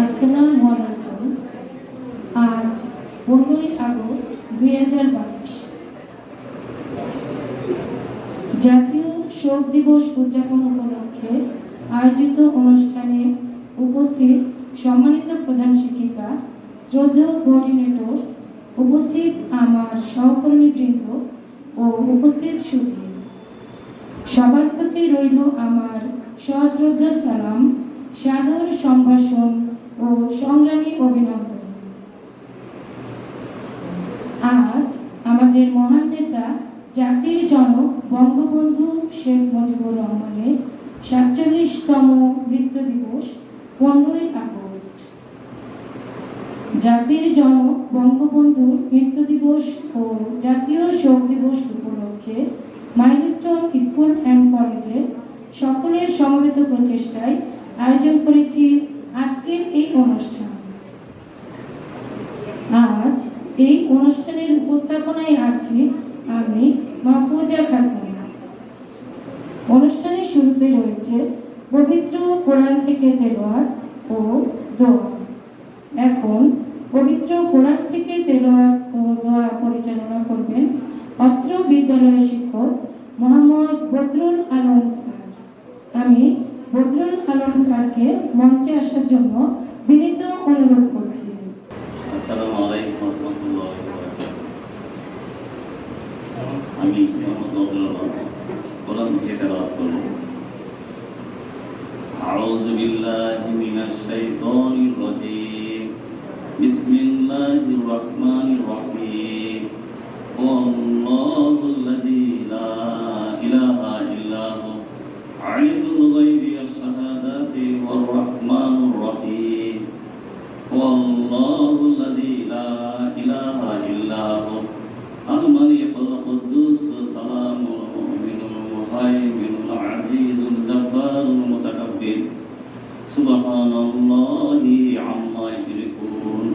আসসালামু আলাইকুম। আজ 15ই আগস্ট 2022 জাতীয় শোক দিবস উদযাপন উপলক্ষে আয়োজিত অনুষ্ঠানে উপস্থিত সম্মানিত প্রধান শিক্ষিকা, শ্রদ্ধেয় কোঅর্ডিনেটরস, উপস্থিত আমার সহকর্মীবৃন্দ ও উপস্থিত সুধী, সবার প্রতি রইল আমার সশ্রদ্ধ সালাম, সাদর সম্ভাষণ ও সংগ্রামী অভিনন্দন। আজ আমাদের মহান নেতা জাতির জনক বঙ্গবন্ধু শেখ মুজিবুর রহমানের ৪৭তম মৃত্যু দিবস 15ই আগস্ট। জাতির জনক বঙ্গবন্ধুর মৃত্যু দিবস ও জাতীয় শোক দিবস উপলক্ষে মাইলস্টোন স্কুল অ্যান্ড কলেজের সকলের সমবেত প্রচেষ্টায় আয়োজন করেছি আজকের এই অনুষ্ঠান। আজ এই অনুষ্ঠানের উপস্থাপনায় আছি আমি মাহফুজা খাতুন। অনুষ্ঠানের শুরুতে রয়েছে পবিত্র কোরআন থেকে তেলাওয়াত ও দোয়া। এখন পবিত্র কোরআন থেকে তেলাওয়াত ও দোয়া পরিচালনা করবেন অত্র বিদ্যালয়ের শিক্ষক মোহাম্মদ বদরুল আলম স্যার। আমি বদরুল আলম স্যারকে মঞ্চে আসার জন্য বিনীত অনুরোধ করছি। আসসালামু আলাইকুম ওয়া রাহমাতুল্লাহি ওয়া বারাকাতুহু। আমি মোহাম্মদ বদরুল আলম কোরআন থেকে তেলাওয়াত করব। আউযু বিল্লাহি মিনাশ শাইতানির রাজীম। বিসমিল্লাহির রাহমানির রাহিম। ওয়াল্লাহুল্লাযী লা ইলাহা ইল্লা হু আলিমুল গায়বি ওয়াশ শাহাদাতি ওয়ার রাহমানুর রাহিম। ওয়াল্লাহুল্লাযী লা ইলাহা ইল্লা হু আল মালিকুল কুদ্দুস সালামুল মুমিনুল মুহাইমিনুল আজিজুল জাব্বারুল মুতাকাব্বির সুবহানাল্লাহি আম্মা ইউশরিকুন।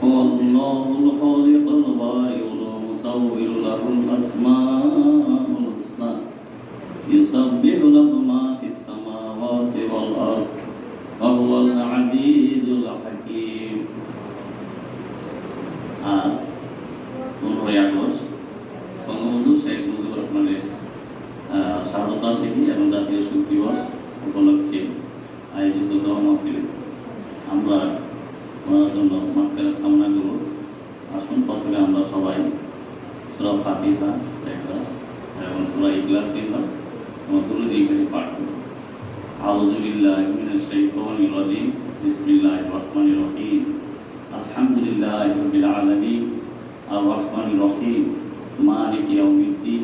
ওয়াল্লাহুল খালিকুল বারিউল মুসাউবিরু লাহুল আসমাউল হুসনা ইউসাব্বিহু লাহু মা ফিস সামাওয়াতি ওয়াল আরদ ওয়া হুয়াল আজিজুল হাকীম। আজ 15ই আগস্ট বঙ্গবন্ধু শেখ মুজিবুর রহমানের শাহাদাত-বার্ষিকী এবং জাতীয় শোক দিবস উপলক্ষে আয়োজিত দোয়া মাহফিল আমরা ওনার জন্য মাগফিরাত কামনা করব। আসুন প্রথমে আমরা সবাই সূরা ফাতিহা একটা এবং সূরা ইখলাস তিনবার এবং দুরূদ ইব্রাহিম পাঠ করব। আউযু বিল্লাহি মিনাশ শাইতানির রাজীম। বিসমিল্লাহির রহমানির রহিম। আলহামদুলিল্লাহি রাব্বিল আলামিন আর রহমানির রহিম মালিকি ইয়াউমিদ্দিন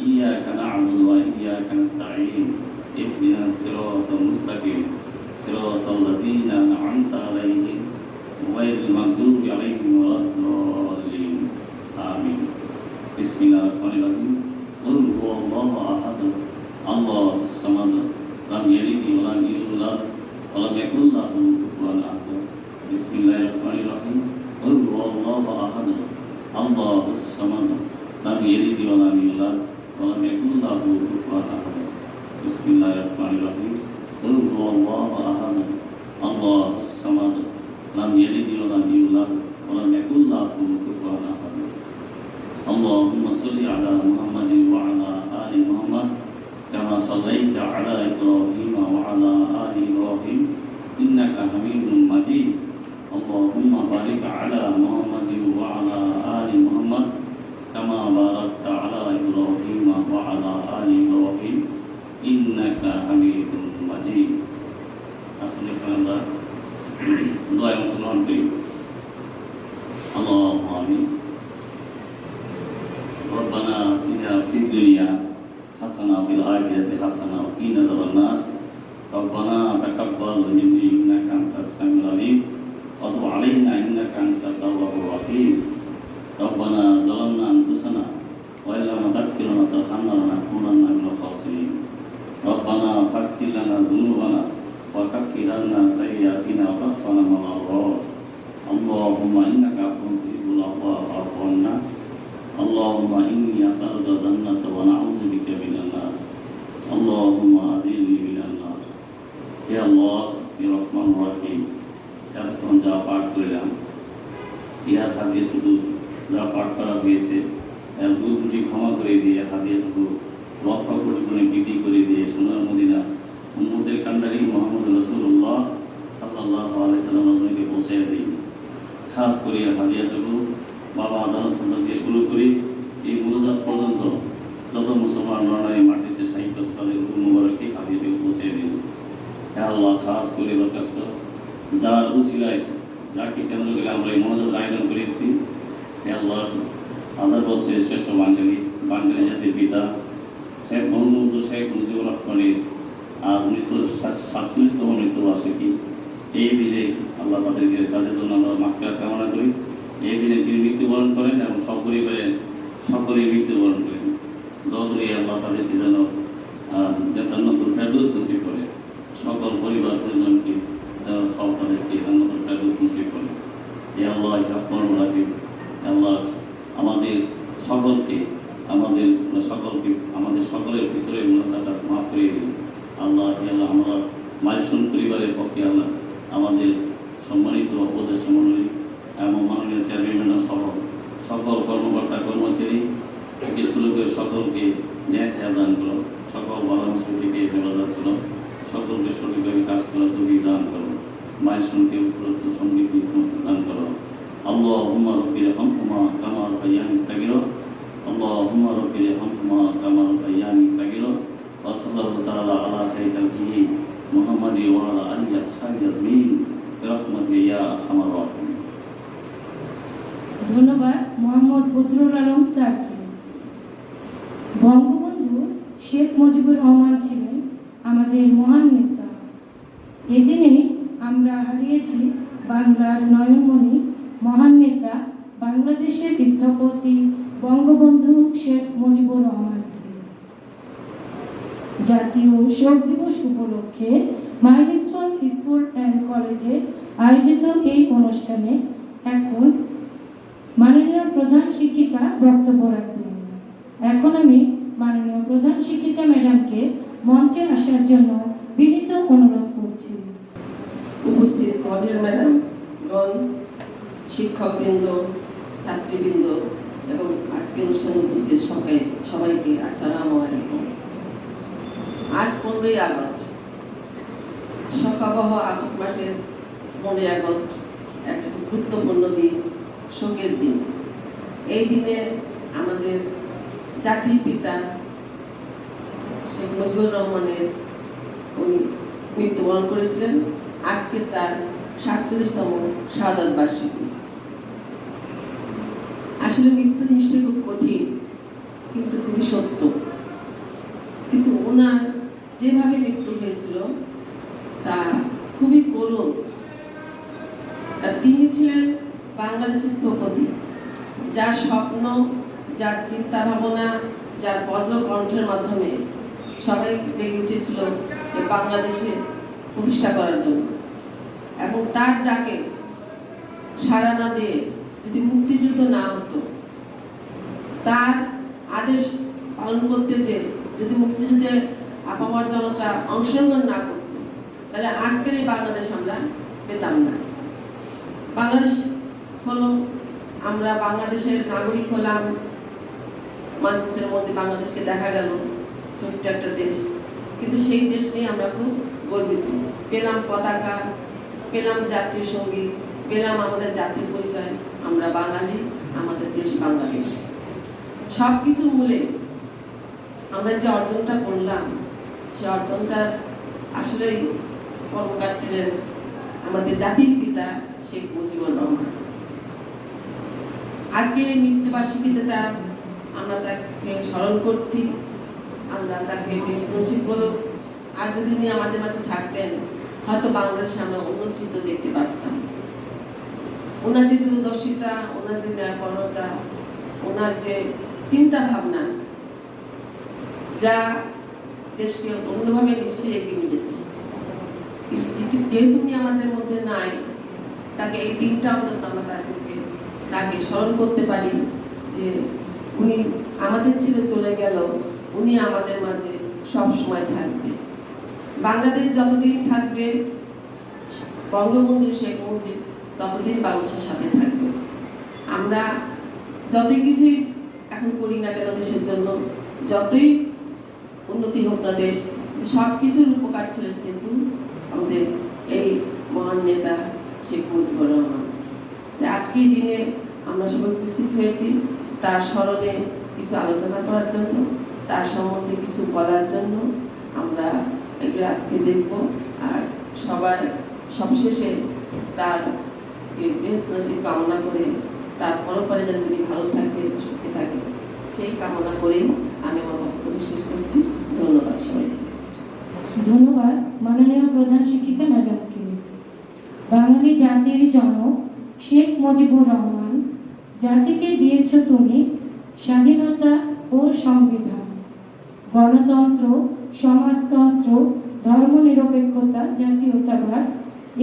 ইয়্যাকা না'বুদু ওয়া ইয়্যাকা নাস্তাঈন ইহদিনাস সিরাতাল মুস্তাকিম সিরাতাল লাযীনা আন'আমতা আলাইহিম গায়রিল মাগদুবি আলাইহিম ওয়ালাদ-দাল্লিন আমিন। বিসমিল্লাহির রহমানির রহিম। কুল হুয়াল্লাহু আহাদ আল্লাহুস সামাদ লাম ইয়ালিদ ওয়া লাম ইউলাদ ওয়া লাম ইয়াকুল লাহু কুফুওয়ান আহাদ। বিসমিল্লাহির রহমানির রহিম। কুল হুয়াল্লাহু আহাদ আল্লাহুস সামাদ লাম ইয়ালিদ ওয়া লাম ইউলাদ ওয়া লাম ইয়াকুল লাহু কুফুওয়ান আহাদ। বিসমিল্লাহির রহমানির রহিম। কুল হুয়াল্লাহু আহাদ আল্লাহুস সামাদ লাম ইয়ালিদ ওয়া লাম ইউলাদ ওয়া লাম ইয়াকুল লাহু কুফুওয়ান আহাদ। اللهم صل على محمد وعلى آل محمد كما صليت على إبراهيم وعلى آل إبراهيم إنك حميد مجيد. اللهم بارك على محمد وعلى آل محمد كما باركت على إبراهيم وعلى آل إبراهيم إنك حميد مجيد. আসলে আমরা দোয়ায় মুসলমান করি। আল্লাহুম্মা আমিন। ربنا آتنا في الدنيا حسنة وفي الآخرة حسنة وقنا عذاب النار. ربنا تقبل منا إنك أنت السميع العليم وتب علينا إنك أنت التواب الرحيم. ربنا ظلمنا أنفسنا وإن لم تغفر لنا وترحمنا لنكونن من الخاسرين. ربنا فاغفر لنا ذنوبنا وكفر عنا سيئاتنا وتوفنا مع الأبرار. اللهم إنك عفو تحب العفو فاعف عنا. اللهم إني أسألك الجنة ونعوذ بك من النار. اللهم أعذني من النار. يا الله يا رحمن الرحيم হাদিয়াটুকু যা পাঠ করা হয়েছে ভুল ত্রুটি ক্ষমা করে দিয়ে হাদিয়াটুকু লক্ষ কোটি গুণে বৃদ্ধি করে দিয়ে সোনার মদিনা উম্মতের কান্ডারি মোহাম্মদ রাসূলুল্লাহ সাল্লাল্লাহু আলাইহি সাল্লামকে পৌঁছে দিই। খাস করে হাদিয়াটুকু বাবা আদালত থেকে শুরু করে এই মুনাজাত পর্যন্ত যত মুসলমান লড়াই মাটিতে সাহিত্য স্থলে মুবারকে হাদিয়াটুকু পৌঁছে দিন। হে আল্লাহ, খাস করে দরখাস্ত যার উসিলায় যাকে কেন্দ্র করে আমরা এই মনোযোগ আয়োজন করেছি, হে আল্লাহ, হাজার বছরের শ্রেষ্ঠ বাঙালি জাতির পিতা শেখ বঙ্গবন্ধু শেখ মুজিবুর রহমানের আজ মৃত্যু 47তম মৃত্যুবার্ষিকী। এই দিনে আল্লাহ তাদের জন্য আমরা মাগফিরাত কামনা করি। এই দিনে তিনি মৃত্যুবরণ করেন এবং সপরিবারে সকলেই মৃত্যুবরণ করেন। দোয়া করি আল্লাহ তাদেরকে যেন জান্নাতুল ফেরদৌস নসিব করে, সকল পরিবার পরিজনকে যেন সব তাদেরকে জান্নাতুল ফেরদৌস নসিব করে। হে আল্লাহ, রহমান রাহিম, আল্লাহ আমাদের সকলের পিছনের গুণাটা মাফ করে দিন। আল্লাহ আমরা মাইলস্টোন পরিবারের পক্ষে আল্লাহ আমাদের সম্মানিত উপদেষ্টা মণ্ডলী এবং মাননীয় চেয়ারম্যান ম্যাডাম সহ সকল কর্মকর্তা কর্মচারী স্কুলের সকলকে ন্যায় দান করো, সকল বাংলাদেশ থেকে হেফাজত করো, সকলকে সঠিকভাবে কাজ করার তৌফিক দান করো, মাইলস্টোনকে উপলব্ধ সমৃদ্ধি দান করো। আল্লাহুম্মা রাব্বি রহমহুমা কামা রাব্বায়ানি সাগীরা, আল্লাহুম্মা রাব্বি রহমহুমা কামা রাব্বায়ানি সাগীরা। ওয়া সাল্লাল্লাহু তাআলা আলা খায়রি খালকিহি মুহাম্মাদি ওয়া আলা আলিহি আসহাবিহি আজমাইন বিরহমাতিকা ইয়া আরহামার রাহিমিন। ধন্যবাদ মোহাম্মদ বদরুল আলম স্যারকে। বঙ্গবন্ধু শেখ মুজিবুর রহমান ছিলেন আমাদের মহান নেতা। এদিনে আমরা হারিয়েছি বাংলার নয়নমণি, মহান নেতা, বাংলাদেশের স্থপতি বঙ্গবন্ধু শেখ মুজিবুর রহমানকে। জাতীয় শোক দিবস উপলক্ষে মাইলস্টোন স্কুল অ্যান্ড কলেজে আয়োজিত এই অনুষ্ঠানে এখন মাননীয় প্রধান শিক্ষিকা বক্তব্য রাখবেন। এখন আমি মাননীয় প্রধান শিক্ষিকা ম্যাডামকে মঞ্চে আসার জন্য বিনীত অনুরোধ করছি। উপস্থিত মহাবীর ম্যাডামগণ, শিক্ষকবৃন্দ, ছাত্রীবৃন্দ এবং আজকে অনুষ্ঠানে উপস্থিত সবাইকে আসসালামু আলাইকুম। আজ 15ই আগস্ট, শোকাবহ আগস্ট মাসের 15ই আগস্ট একটা গুরুত্বপূর্ণ দিন, শোকের দিন। এই দিনে আমাদের জাতির পিতা শেখ মুজিবুর রহমানের উনি মৃত্যুবরণ করেছিলেন। আজকে তার 47তম শাহাদাত বার্ষিকী। আসলে মৃত্যু নিশ্চয়ই খুব কঠিন, কিন্তু খুবই সত্য। কিন্তু ওনার যেভাবে মৃত্যু হয়েছিল তা খুবই করুণ। তিনি ছিলেন বাংলাদেশের স্থপতি, যার স্বপ্ন, যার চিন্তা ভাবনা, যার বজ্র কণ্ঠের মাধ্যমে সবাই জেগে উঠেছিল এই বাংলাদেশে প্রতিষ্ঠা করার জন্য। এবং তার ডাকে সাড়া না দিয়ে যদি মুক্তিযুদ্ধ না হতো, তার আদেশ পালন করতে যে যদি মুক্তিযুদ্ধে আপামর জনতা অংশগ্রহণ না করত, তাহলে আজকের এই বাংলাদেশ আমরা পেতাম না। বাংলাদেশ হলো, আমরা বাংলাদেশের নাগরিক হলাম, মানচিত্রের মধ্যে বাংলাদেশকে দেখা গেল ছোট্ট একটা দেশ, কিন্তু সেই দেশ নিয়ে আমরা খুব গর্বিত। পেলাম পতাকা, পেলাম জাতীয় সঙ্গীত, পেলাম আমাদের জাতীয় পরিচয়, আমরা বাঙালি, আমাদের দেশ বাংলাদেশ। সব কিছু মূলে আমরা যে অর্জনটা করলাম, সে অর্জনটার আসলেই কর্মকার ছিলেন আমাদের জাতির পিতা শেখ মুজিবুর রহমান। আজকে এই মৃত্যুবার্ষিকীতে আমরা তাকে স্মরণ করছি। আল্লাহ তাকে বেশ নসিব করুক। আর যদি উনি আমাদের মাঝে থাকতেন, হয়তো বাংলাদেশে আমরা অন্য চিত্র দেখতে পারতাম। ওনার যে দূরদর্শিতা, ওনার যে ন্যায়পরতা, ওনার যে চিন্তা ভাবনা, যা দেশকে অন্যভাবে নিশ্চয়ই এগিয়ে নিয়ে যেত। যেহেতু উনি আমাদের মধ্যে নাই, তাকে এই দিনটা অন্তত আমরা তাকে স্মরণ করতে পারি যে উনি আমাদের ছেড়ে চলে গেল, উনি আমাদের মাঝে সব সময় থাকবে। বাংলাদেশ যতদিন থাকবে, বঙ্গবন্ধু শেখ মুজিব ততদিন বাংলাদেশের সাথে থাকবে। আমরা যতই কিছুই এখন করি না কেন দেশের জন্য, যতই উন্নতি হোক না দেশ, সব কিছুর উপকার ছিলেন কিন্তু আমাদের এই মহান নেতা শেখ মুজিবুর রহমান। আজকের দিনে আমরা সবাই উপস্থিত হয়েছি তার স্মরণে কিছু আলোচনা করার জন্য, তার সম্বন্ধে কিছু বলার জন্য। আমরা এগুলো আজকে দেখব, আর সবাই সবশেষে তার বেস্ট নসিব কামনা করে তার পরপরে যেন তিনি ভালো থাকে, সুখে থাকে, সেই কামনা করেই আমি আমার বক্তব্য শেষ করছি। ধন্যবাদ সবাই। ধন্যবাদ মাননীয় প্রধান শিক্ষিকা ম্যাডামকে। বাঙালি জাতির জনক শেখ মুজিবুর রহমান, জাতিকে দিয়েছ তুমি স্বাধীনতা ও সংবিধান, গণতন্ত্র, সমাজতন্ত্র, ধর্মনিরপেক্ষতা, জাতীয়তাবাদ,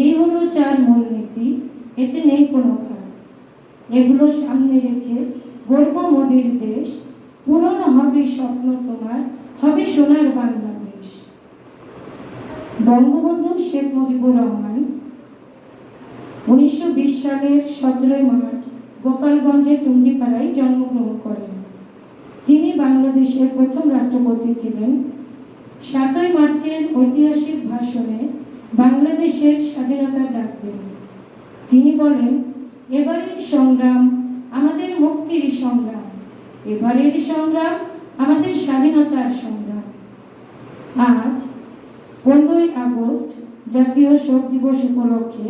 এই হলো 4 মূলনীতি, এতে নেই কোনো খাত। এগুলো সামনে রেখে গর্ব মোদের দেশ, পূরণ হবে স্বপ্ন তোমার, হবে সোনার বাংলাদেশ। বঙ্গবন্ধু শেখ মুজিবুর রহমান 1920 সালের 17 মার্চ গোপালগঞ্জের টুঙ্গিপাড়ায় জন্মগ্রহণ করেন। তিনি বাংলাদেশের প্রথম রাষ্ট্রপতি ছিলেন। 7 মার্চের ঐতিহাসিক ভাষণে বাংলাদেশের স্বাধীনতার ডাক দেন। তিনি বলেন, এবারের সংগ্রাম আমাদের মুক্তির সংগ্রাম, এবারের সংগ্রাম আমাদের স্বাধীনতার সংগ্রাম। আজ 15ই আগস্ট জাতীয় শোক দিবস উপলক্ষে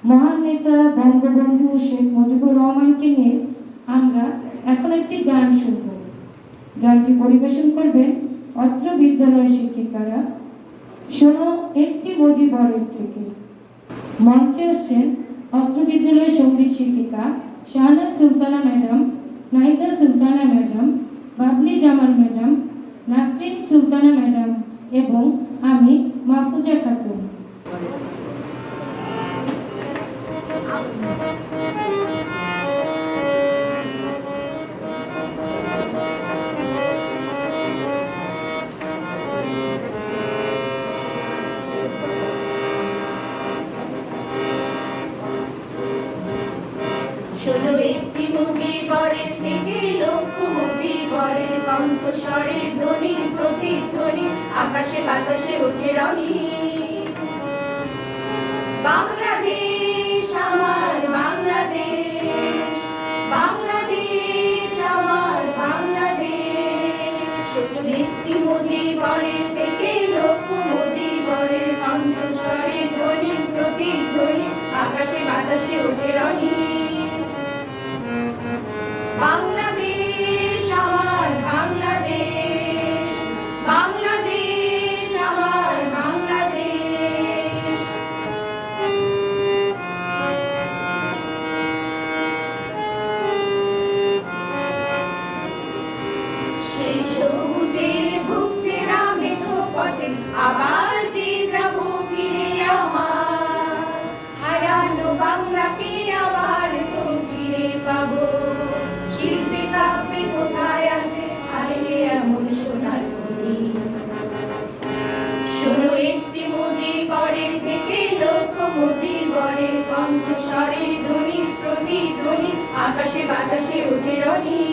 মহান নেতা বঙ্গবন্ধু শেখ মুজিবুর রহমানকে নিয়ে আমরা এখন একটি গান শুনব। গানটি পরিবেশন করবেন অত্র বিদ্যালয়ের শিক্ষিকারা। শোনো একটি মুজিবরের থেকে। মঞ্চে আসছেন অত্র বিদ্যালয়ের সঙ্গীত শিক্ষিকা Shahnaz Sultana madam, Nahida Sultana madam, Babli Jamal madam, Nasrin Sultana madam এবং আমি মাহফুজা খাতুন। শোনো একটি মুজিবরের থেকে লক্ষ মুজিবরের কণ্ঠস্বরের ধ্বনি প্রতিধ্বনি, আকাশে বাতাসে ওঠে রনি। বাংলাদেশ আমার বাংলাদেশ, বাংলাদেশ আমার বাংলাদেশ। শোনো একটি মুজিবরের থেকে লক্ষ মুজিবরের কণ্ঠস্বরের ধ্বনি প্রতিধ্বনি, আকাশে বাতাসে ওঠে রনি। বাংলাদেশ আমার বাংলাদেশ, বাংলাদেশ আমার বাংলাদেশ। সেই সবুজের বুক চেরা মেঠো পথে আবার যে যাব ফিরে আমার, হারানো বাংলাকে আবার তো ফিরে পাবো। শিল্পী কাব্যে কোথায় আছে হায়রে এমন সোনার খনি। শোনো একটি মুজিবরের থেকে লক্ষ মুজিবরের কণ্ঠস্বরের ধ্বনি প্রতিধ্বনি, আকাশে বাতাসে ওঠে রনি।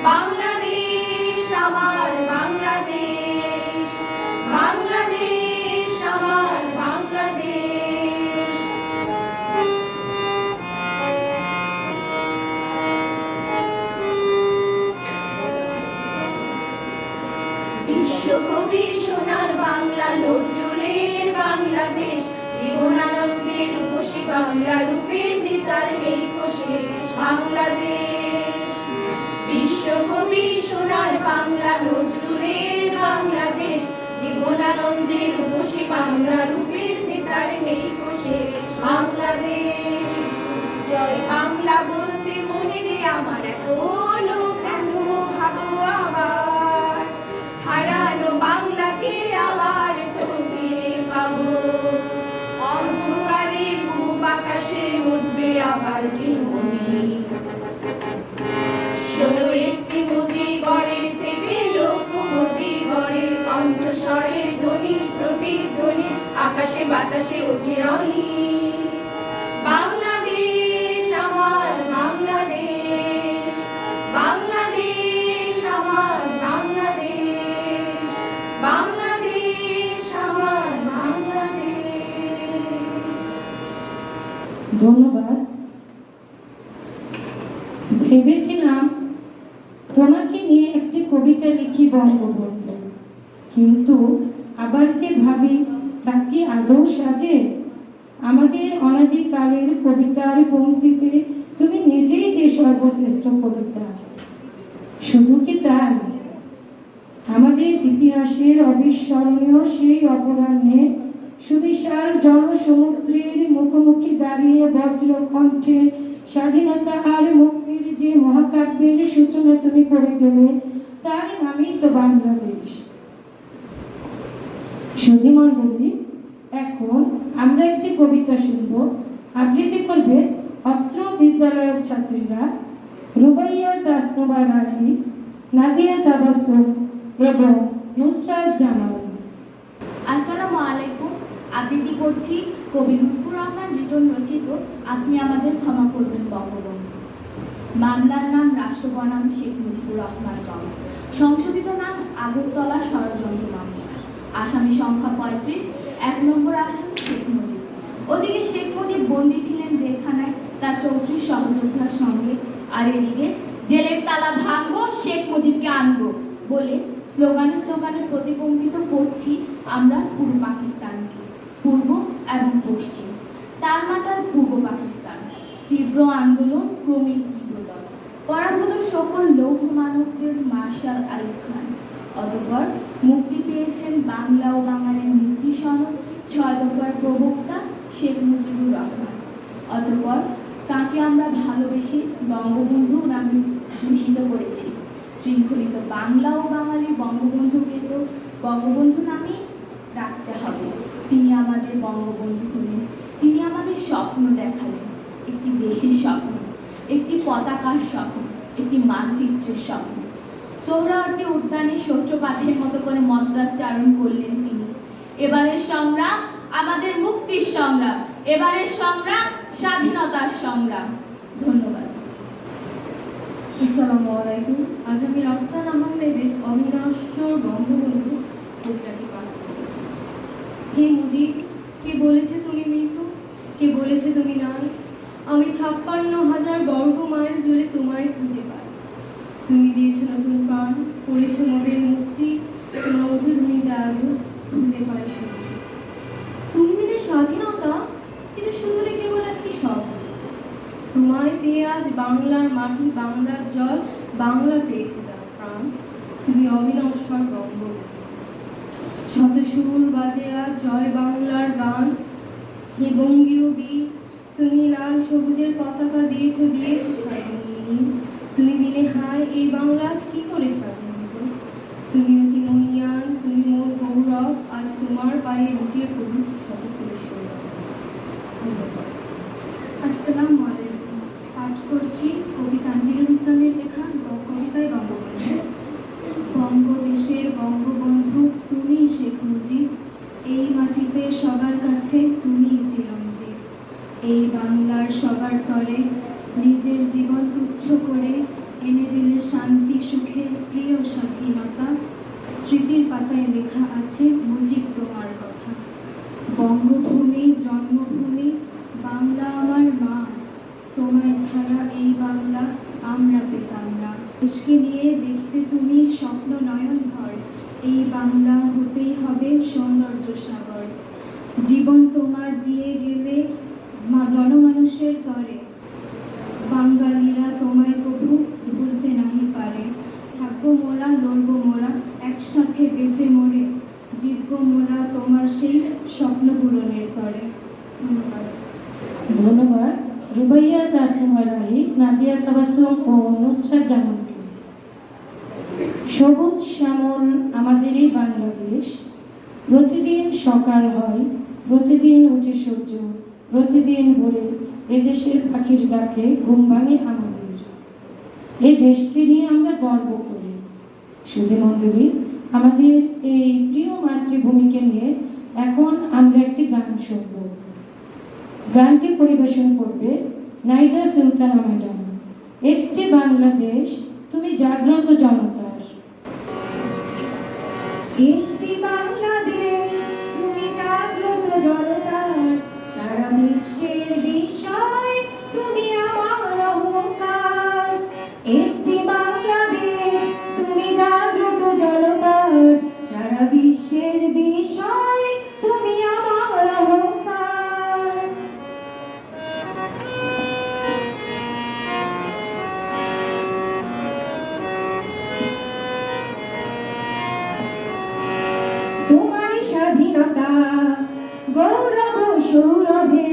বাংলাদেশ আমার বাংলাদেশ, বাংলাদেশ আমার বাংলাদেশ। বিশ্বকবি সোনার বাংলা নজরুলের বাংলাদেশ, জীবনানন্দের রূপসী বাংলা রূপে জিতার নেই কোশেষ বাংলাদেশ। বিশ্বকবি সোনার বাংলা নজরুলের বাংলাদেশ, জীবনানন্দের রূপসী বাংলা রূপে জিতার নেই কোশেষ বাংলাদেশ। জয় বাংলা বলতে মনে নেই আমার এখনো, কেন ভাবো আবার, হারানো বাংলাকে আবার তো ফিরে পাবো। অন্ধকারে পূব আকাশে উঠবে আবার দিনমণি। শোনো একটি মুজিবরের থেকে লক্ষ মুজিবরের কণ্ঠস্বরের ধ্বনি প্রতিধ্বনি, আকাশে বাতাসে ওঠে রনি। বাংলাদেশ আমার ধন্যবাদ। ভেবেছিলাম তোমাকে নিয়ে একটি কবিতা লিখি বঙ্গবন্ধু, কিন্তু আবার যে ভাবি তা কি আদৌ সাজে? আমাদের অনাদিকালের কবিতার পংক্তিতে তুমি নিজেই যে সর্বশ্রেষ্ঠ কবিতা। শুধু কি তাই, আমাদের ইতিহাসের অবিস্মরণীয় সেই অপরাহ্নে সুবিশাল জনসমুদ্রের মুখোমুখি দাঁড়িয়ে বজ্র কণ্ঠে স্বাধীনতা আর মুক্তির যে মহাকাব্যের সূচনা তুমি করে গেলে, তার নামই তো বাংলাদেশ। সুধীমণ্ডলী, এখন আমরা একটি কবিতা শুনব। আবৃত্তি করবে অত্র বিদ্যালয়ের ছাত্রীরা রুবাইয়া দাসনোবা রানী, নাদিয়া তাবাসসুম এবং নুসরাত জামাল। আসসালামু আলাইকুম। আবৃত্তি করছি কবি লুৎফুর রহমান লিটন রচিত আপনি আমাদের ক্ষমা করবেন বঙ্গবন্ধু। বাংলার নাম রাষ্ট্র বনাম শেখ মুজিবুর রহমান রহমান, সংশোধিত নাম আগরতলা ষড়যন্ত্র মামলা, আসামি সংখ্যা ৩৫, ১ নম্বর আসামি শেখ মুজিব। ওদিকে শেখ মুজিব বন্দী ছিলেন জেলখানায় তার ৩৪ সহযোদ্ধার সঙ্গে, আর এদিকে জেলের তালা ভাঙবো, শেখ মুজিবকে আনবো বলে স্লোগানে স্লোগানে প্রতিকম্পিত করছি আমরা পূর্ব পাকিস্তানকে, পূর্ব এবং পশ্চিম। তার মাতাল পূর্ব পাকিস্তান, তীব্র আন্দোলন, ক্রমিক তীব্রতর, পরাভূত সকল লৌহ মানব ফিল্ড মার্শাল আইয়ুব খান। অতঃপর মুক্তি পেয়েছেন বাংলা ও বাঙালির মুক্তি সনদ ৬ দফার প্রবক্তা শেখ মুজিবুর রহমান। অতঃপর তাকে আমরা ভালোবেসে বঙ্গবন্ধু নামে ভূষিত করেছি। শৃঙ্খলিত বাংলা ও বাঙালির বঙ্গবন্ধুকে তো বঙ্গবন্ধু নামেই রাখতে হবে। তিনি আমাদের বঙ্গবন্ধু হলেন, তিনি আমাদের স্বপ্ন দেখালেন, একটি দেশের স্বপ্ন, একটি পতাকার স্বপ্ন, একটি মানচিত্রের স্বপ্ন। সোহরাওয়ার্দী উদ্যানে সূত্রপাঠের মতো করে মন্ত্রাচ্চারণ করলেন তিনি। এবারের সংগ্রাম আমাদের মুক্তির সংগ্রাম, এবারের সংগ্রাম স্বাধীনতার সংগ্রাম। ধন্যবাদ। আসসালামু আলাইকুম। আজ আমি রফসান আহমেদের অবিনশ্বর বঙ্গবন্ধু কবিতাটি পাঠ করব। হে মুজিব, কে বলেছে তুমি মৃত, কে বলেছে তুমি নাই? আমি ৫৬,০০০ বর্গ মাইল জুড়ে তোমায় খুঁজে পাই। তুমি দিয়েছ নতুন প্রাণ, করেছ মোদের মুক্তি, তোমার মধুধ্বনিতে আজও খুঁজে পাই সূর্য। তুমি মিলে স্বাধীনতা, কিন্তু শুধুই কেবল একটি শব্দ। তোমায় পেয়ে আজ বাংলার মাটি, বাংলার জল, বাংলা পেয়েছে তার প্রাণ। তুমি অবিনশ্বর বঙ্গবন্ধু। শত সুর বাজে আজ জয় বাংলার গান। হে বঙ্গীয় বীর, তুমি লাল সবুজের পতাকা দিয়েছ, দিয়েছ স্বাধীন নীল। তুমি বিনে হায় এই বাংলা আজ কি করে স্বাধীন হতো? তুমি অতি মহিয়ান, তুমি মোর গৌরব, আজ তোমার পায়ে লুটিয়ে পড়ুক শত পুরুষের। ধন্যবাদ। আসসালামু আলাইকুম। পাঠ করছি কবি তানভীরুল ইসলামের লেখা কবিতায় বঙ্গবন্ধু। বঙ্গদেশের বঙ্গবন্ধু তুমি শেখ মুজিব, এই মাটিতে সবার কাছে তুমি চিরঞ্জীব। এই বাংলার সবার তরে নিজের জীবন তুচ্ছ করে এনে দিলে শান্তি সুখের প্রিয় স্বাধীনতা। স্মৃতির পাতায় লেখা আছে মুজিব তোমার কথা। বঙ্গভূমি জন্মভূমি, বাংলা আমার মা, তোমায় ছাড়া এই বাংলা আমরা পেতাম না। দেশকে নিয়ে দেখতে তুমি স্বপ্ন নয়ন ভর, এই বাংলা হতেই হবে সৌন্দর্য সাগর। জীবন তোমার দিয়ে গেলে জনমানুষের তরে, বাঙালিরা তোমায় কবু ভুলতে নাহি পারে। থাকবো মোরা, লড়বো মোরা, একসাথে বেঁচে মরে, জিতবো মোরা তোমার সেই স্বপ্ন পূরণের তরে। ধন্যবাদ। ধন্যবাদ রুবাইয়া দাসনোবা রানী, নাদিয়া তাবাসসুম ও নুসরাত জামালকে। সবুজ শ্যামল আমাদের এই বাংলাদেশ, প্রতিদিন সকাল হয়, প্রতিদিন উঠে সূর্য, প্রতিদিন ভোরে এদেশের পাখির ডাকে ঘুম ভাঙে আমাদের। এই দেশকে নিয়ে আমরা গর্ব করি। সুধীমণ্ডলী, আমাদের এই প্রিয় মাতৃভূমিকে নিয়ে এখন আমরা একটি গান শুনব। গানটি পরিবেশন করবে নাইদা সুলতানা ম্যাডাম। একটি বাংলাদেশ, তুমি জাগ্রত জনতার। একটি বাংলাদেশ, তুমি জাগ্রত জনতার, সারা বিশ্বের বিশ্বাস তোমারই স্বাধীনতা গৌরব সৌরভে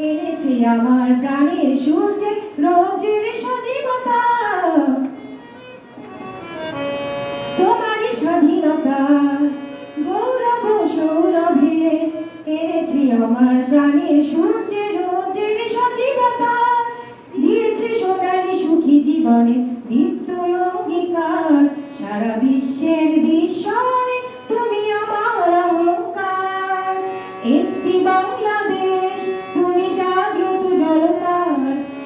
এনেছে আমার প্রাণের সূর্যে রোজের সজীবতা। তোমারই স্বাধীনতা গৌরব সৌরভে এনেছে আমার প্রাণের সূর্যে রোজের সজীবতা। দিয়েছে সোনালি সুখী জীবনে দীপ্ত অঙ্গীকার, সারা বিশ্বের বিস্ময় তুমি আমার অহংকার। একটি বাংলাদেশ তুমি জাগ্রত জলকার,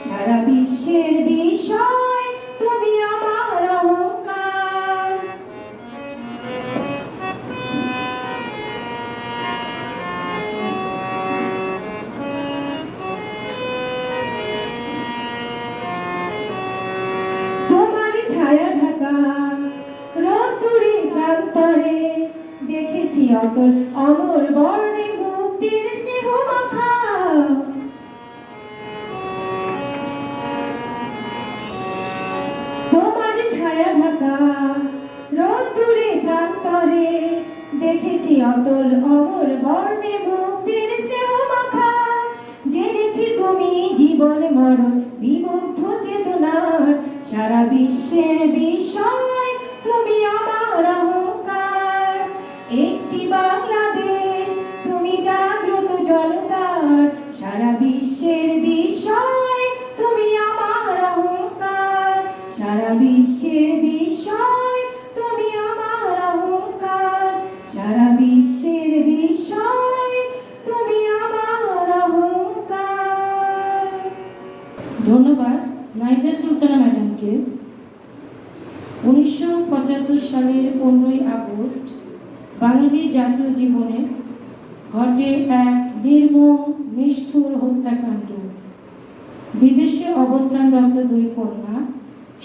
সারা বিশ্বের বিস্ময় তুমি আমার অহংকার। তোমারই ছায়া ঢাকা রোদ্দুরে প্রান্তরে দেখেছি অতল অমর বর্ণে মুক্তির স্নেহ মাখা। তোমার ছায়া ঢাকা রোদ্দুরে প্রান্তরে দেখেছি অতল অমর বর্ণে মুক্তির স্নেহ মাখা। জেনেছি তুমি জীবন মরণ বিমুগ্ধ চেতনার, সারা বিশ্বের বিস্ময় তুমি আমার অহংকার। একটি বাংলাদেশ তুমি জাগ্রত জনতার, সারা বিশ্বের বিস্ময় তুমি আমার অহংকার। সারা বিশ্বের বিস্ময় তুমি আমার অহংকার। সারা বিশ্বের বিস্ময় তুমি আমার অহংকার। ধন্যবাদ নাইদা সুলতানা ম্যাডামকে। 1975 সালের 15ই আগস্ট বাঙালি জাতীয় জীবনে ঘটে এক নির্মম নিষ্ঠুর হত্যাকাণ্ড। বিদেশে অবস্থানরত দুই কন্যা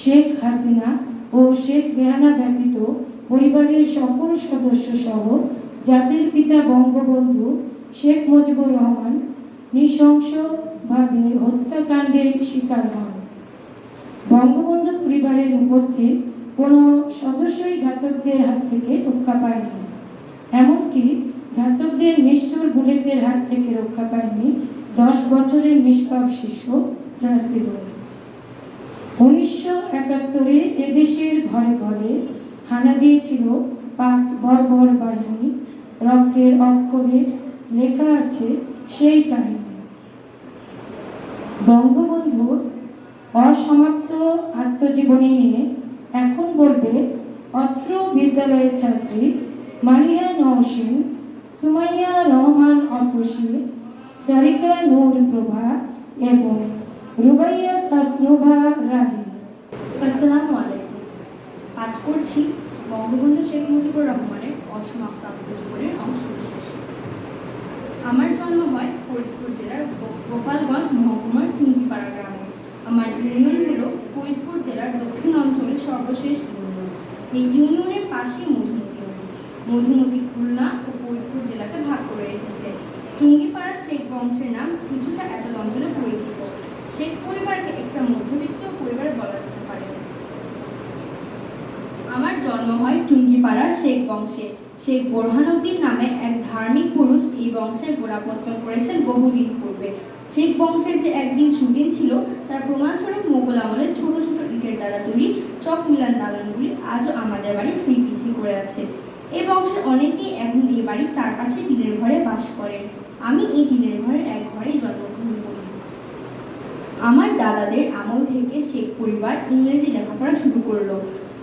শেখ হাসিনা ও শেখ রেহানা ব্যতীত পরিবারের সকল সদস্য সহ জাতির পিতা বঙ্গবন্ধু শেখ মুজিবুর রহমান নৃশংসভাবে হত্যাকাণ্ডের শিকার হন। বঙ্গবন্ধু পরিবারের উপস্থিত কোনো সদস্যই ঘাতকদের হাত থেকে রক্ষা পায়নি, এমনকি ঘাতকদের নিষ্ঠুর বুলেটের হাত থেকে রক্ষা পায়নি 10 বছরের নিষ্পাপ শিশু রাসিবুল। 1971-এ এদেশের ঘরে ঘরে হানা দিয়েছিল পাক বর্বর বাহিনী। রক্তের অক্ষরে লেখা আছে সেই কাহিনী। বঙ্গবন্ধুর অসমাপ্ত আত্মজীবনী নিয়ে এখন বলবে অত্র বিদ্যালয়ের ছাত্রী মারিয়া নওশিন, সুমাইয়া রহমান অতসী, সারিকা নূর প্রভা এবং রুবাইয়া তাসনুভা রাহি। আসসালামু আলাইকুম। পাঠ করছি বঙ্গবন্ধু শেখ মুজিবুর রহমানের অসমাপ্ত আত্মজীবনের অংশবিশেষ। আমার জন্ম হয় ফরিদপুর জেলার গোপালগঞ্জ মহকুমার টুঙ্গিপাড়া গ্রামে। আমার ইউনিয়ন হলো ফরিদপুর জেলার দক্ষিণ অঞ্চলের সর্বশেষ ইউনিয়ন। এই ইউনিয়নের পাশে মধুমতি নদী। মধুমতি খুলনা ও ফরিদপুর জেলাকে ভাগ করে রেখেছে। টুঙ্গিপাড়া শেখ বংশের নাম কিছুটা এতদ অঞ্চলে পরিচিত। শেখ পরিবারকে একটা মধ্যবিত্ত পরিবার বলা যেতে পারে। আমার জন্ম হয় টুঙ্গিপাড়া শেখ বংশে। শেখ বোরহানউদ্দিন নামে এক ধার্মিক পুরুষ এই বংশের গোড়াপত্তন করেছেন বহুদিন পূর্বে। শেখ বংশের যে একদিন সুদিন ছিল তার প্রমাণস্বরূপ মোগল আমলের ছোট ছোট ইটের দ্বারা তৈরি চক মিলান দালানগুলি আজও আমাদের বাড়ি স্মৃতি করে আছে। এই বংশের অনেকেই এখন এই বাড়ির চারপাশে টিনের ঘরে বাস করেন। আমি এই টিনের ঘরের এক ঘরেই জন্মগ্রহণ করি। আমার দাদাদের আমল থেকে শেখ পরিবার ইংরেজি লেখাপড়া শুরু করলো।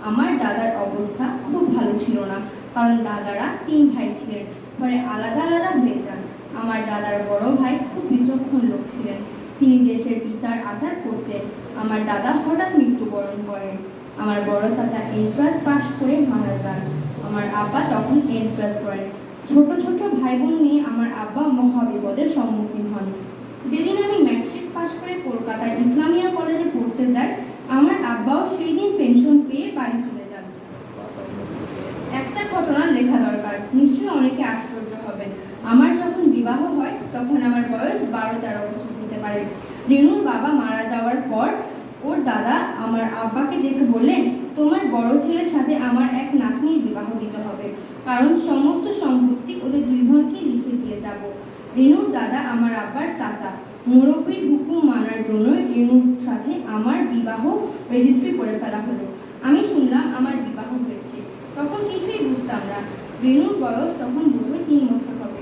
আমার দাদার অবস্থা খুব ভালো ছিল না, কারণ দাদারা 3 ভাই ছিলেন, পরে আলাদা আলাদা হয়ে যান। আমার দাদার বড় ভাই খুব বিচক্ষণ লোক ছিলেন, তিনি দেশের বিচার আচার করতেন। আমার দাদা হঠাৎ মৃত্যুবরণ করেন। আমার বড় চাচা এন্ট্রান্স পাশ করে মারা যান। আমার আব্বা তখন এন্ট্রান্স করেন। ছোট ছোট ভাই বোন নিয়ে আমার আব্বা মহাবিপদের সম্মুখীন হন। যেদিন আমি ম্যাট্রিক পাশ করে কলকাতার ইসলামিয়া কলেজে পড়তে যাই, আমার আব্বাও সেই দিন পেনশন পেয়ে বাড়ি চলে যান। একটা ঘটনা লেখা দরকার, নিশ্চয়ই অনেকে আশ্চর্য হবেন। আমার যখন বিবাহ হয় তখন আমার বয়স 12-13 বছর হতে পারে। রেনুর বাবা মারা যাওয়ার পর ওর দাদা আমার আব্বাকে ডেকে বললেন, তোমার বড় ছেলের সাথে আমার এক নাতনির বিবাহ দিতে হবে, কারণ সমস্ত সম্পত্তি ওদের দুই বোনকে লিখে দিয়ে যাব। রেনুর দাদা আমার আব্বার চাচা, মুরব্বীর হুকুম মানার জন্য রেনুর সাথে আমার বিবাহ রেজিস্ট্রি করে ফেলা হলো। আমি শুনলাম আমার বিবাহ হয়েছে, তখন কিছুই বুঝতাম না। রেনুর বয়স তখন বোধহয় 3 বছর হবে।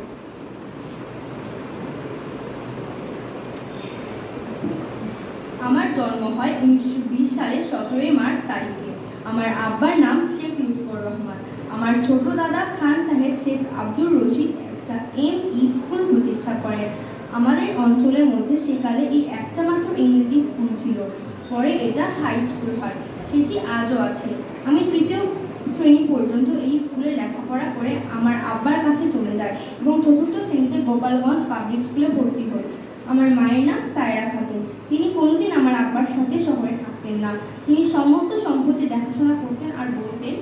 আমার জন্ম হয় 1920 সালের 17 মার্চ তারিখে। আমার আব্বার নাম শেখ লুৎফর রহমান। আমার ছোট দাদা খান সাহেব শেখ আব্দুর রশিদ একটা এমই স্কুল প্রতিষ্ঠা করেন। আমাদের অঞ্চলের মধ্যে সেকালে এই একটা মাত্র ইংরেজি স্কুল ছিল, পরে এটা হাই স্কুল হয়, সেটি আজও আছে। আমি 3য় শ্রেণী পর্যন্ত এই স্কুলে লেখাপড়া করে আমার আব্বার কাছে চলে যায় এবং 4র্থ শ্রেণীতে গোপালগঞ্জ পাবলিক স্কুলে ভর্তি হই। আমার মায়ের নাম সায়রা খাতুন। তিনি কোনোদিন আমার আব্বার সাথে শহরে থাকতেন না। তিনি সমস্ত সম্পত্তি দেখাশোনা করতেন আর বলতেন,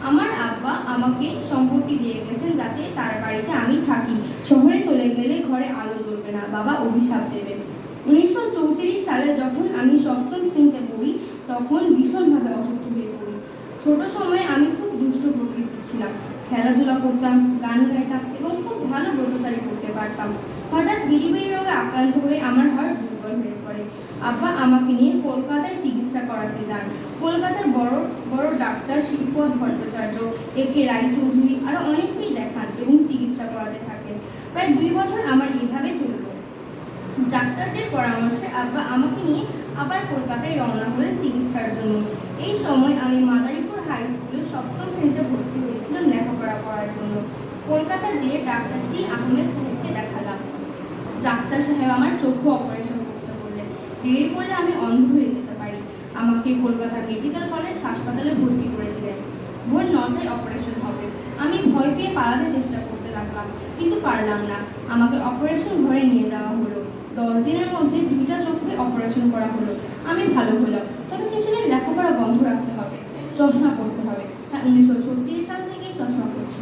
আমার আব্বা আমাকে সম্পত্তি দিয়ে গেছেন যাতে তার বাড়িতে আমি থাকি, শহরে চলে গেলে ঘরে আলো জ্বলবে না, বাবা অভিশাপ দেবেন। 1934 সালে যখন আমি 7ম শ্রেণীতে পড়ি, তখন ভীষণভাবে অসুস্থ হয়ে পড়ি। ছোট সময়ে আমি খুব দুষ্ট প্রকৃতির ছিলাম, খেলাধুলা করতাম, গান গাইতাম এবং খুব ভালো ব্রতচারী করতে পারতাম। হঠাৎ বিড়ি রোগে আক্রান্ত হয়ে আমার হাড় দুর্বল হয়ে পড়ে। আব্বা আমাকে নিয়ে কলকাতায় চিকিৎসা করাতে যান। কলকাতার বড় বড় ডাক্তার শিবপদ ভট্টাচার্য, একে রায়চৌধুরী আরও অনেককেই দেখান এবং চিকিৎসা করাতে থাকেন। প্রায় 2 বছর আমার এইভাবে চলল। ডাক্তারদের পরামর্শে আব্বা আমাকে নিয়ে আবার কলকাতায় রওনা হলেন চিকিৎসার জন্য। এই সময় আমি মাদারীপুর হাই স্কুলে 7ম শ্রেণীতে ভর্তি হয়েছিলাম লেখাপড়া করার জন্য। কলকাতা যেয়ে ডাক্তার টি আহমেদ সাহেবকে দেখালাম। ডাক্তার সাহেব আমার চক্ষু অপারেশন করতে বললেন। দেরি করলে আমি অন্ধ হয়ে যেতে পারি। আমাকে কলকাতা মেডিকেল কলেজ হাসপাতালে ভর্তি করে দিলেন। ভোর 9টায় অপারেশন হবে। আমি ভয় পেয়ে পালাতে চেষ্টা করতে লাগলাম, কিন্তু পারলাম না। আমাকে অপারেশন ঘরে নিয়ে যাওয়া হলো। 10 দিনের মধ্যে 2টা চোখে অপারেশন করা হলো। আমি ভালো হলাম, তবে কিছুদিন লেখাপড়া বন্ধ রাখতে হবে, চশমা পড়তে হবে। হ্যাঁ, 1936 সাল থেকেই চশমা পড়ছি।